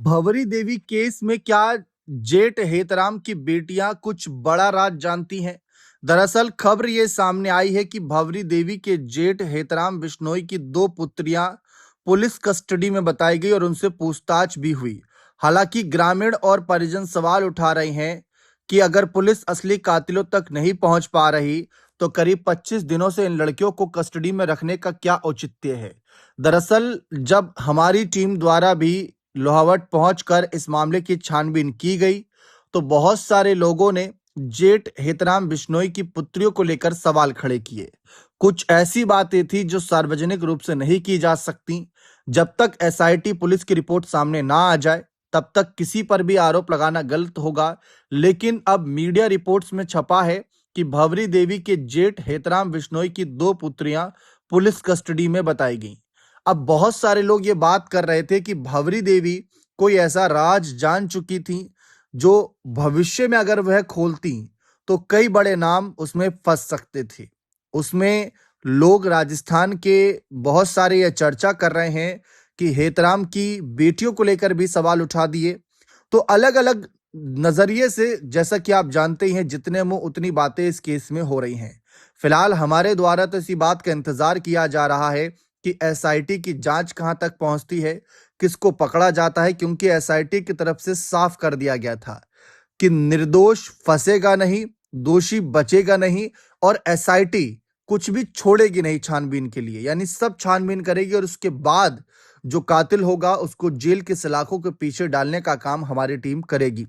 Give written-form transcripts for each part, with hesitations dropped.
भंवरी देवी case में क्या जेठ हेतराम की बेटियां कुछ बड़ा राज जानती हैं? दरअसल खबर ये सामने आई है कि भंवरी देवी के जेठ हेतराम बिश्नोई की दो पुत्रियां पुलिस कस्टडी में बताई गई और उनसे पूछताछ भी हुई। हालांकि ग्रामीण और परिजन सवाल उठा रहे हैं कि अगर पुलिस असली कातिलों तक नहीं पहुंच पा रही तो करीब 25 दिनों से इन लड़कियों को कस्टडी में रखने का क्या औचित्य है। दरअसल जब हमारी टीम द्वारा भी लोहावट पहुंचकर इस मामले की छानबीन की गई तो बहुत सारे लोगों ने जेठ हेतराम बिश्नोई की पुत्रियों को लेकर सवाल खड़े किए। कुछ ऐसी बातें थी जो सार्वजनिक रूप से नहीं की जा सकती। जब तक एसआईटी पुलिस की रिपोर्ट सामने ना आ जाए तब तक किसी पर भी आरोप लगाना गलत होगा। लेकिन अब मीडिया रिपोर्ट्स में छपा है कि भंवरी देवी के जेठ हेतराम बिश्नोई की दो पुत्रियां पुलिस कस्टडी में बताई गईं। अब बहुत सारे लोग ये बात कर रहे थे कि भंवरी देवी कोई ऐसा राज जान चुकी थी जो भविष्य में अगर वह खोलती तो कई बड़े नाम उसमें फंस सकते थे। उसमें लोग राजस्थान के बहुत सारे यह चर्चा कर रहे हैं कि हेतराम की बेटियों को लेकर भी सवाल उठा दिए। तो अलग अलग नजरिए से, जैसा कि आप जानते ही हैं, जितने मुंह उतनी बातें इस केस में हो रही हैं। फिलहाल हमारे द्वारा तो इसी बात का इंतजार किया जा रहा है कि एसआईटी की जांच कहां तक पहुंचती है, किसको पकड़ा जाता है, क्योंकि एसआईटी की तरफ से साफ कर दिया गया था कि निर्दोष फंसेगा नहीं, दोषी बचेगा नहीं और एसआईटी कुछ भी छोड़ेगी नहीं छानबीन के लिए। यानी सब छानबीन करेगी और उसके बाद जो कातिल होगा उसको जेल के सलाखों के पीछे डालने का काम हमारी टीम करेगी।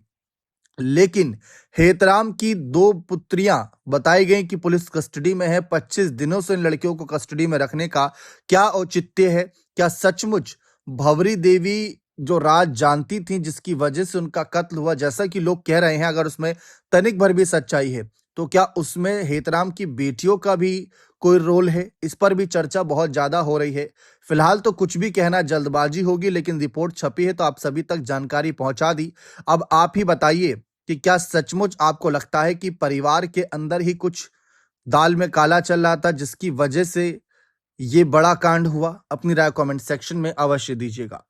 लेकिन हेतराम की दो पुत्रियां बताई गई कि पुलिस कस्टडी में है। 25 दिनों से इन लड़कियों को कस्टडी में रखने का क्या औचित्य है? क्या सचमुच भंवरी देवी जो राज जानती थी जिसकी वजह से उनका कत्ल हुआ, जैसा कि लोग कह रहे हैं, अगर उसमें तनिक भर भी सच्चाई है तो क्या उसमें हेतराम की बेटियों का भी कोई रोल है? इस पर भी चर्चा बहुत ज्यादा हो रही है। फिलहाल तो कुछ भी कहना जल्दबाजी होगी, लेकिन रिपोर्ट छपी है तो आप सभी तक जानकारी पहुंचा दी। अब आप ही बताइए कि क्या सचमुच आपको लगता है कि परिवार के अंदर ही कुछ दाल में काला चल रहा था जिसकी वजह से ये बड़ा कांड हुआ? अपनी राय कमेंट सेक्शन में अवश्य दीजिएगा।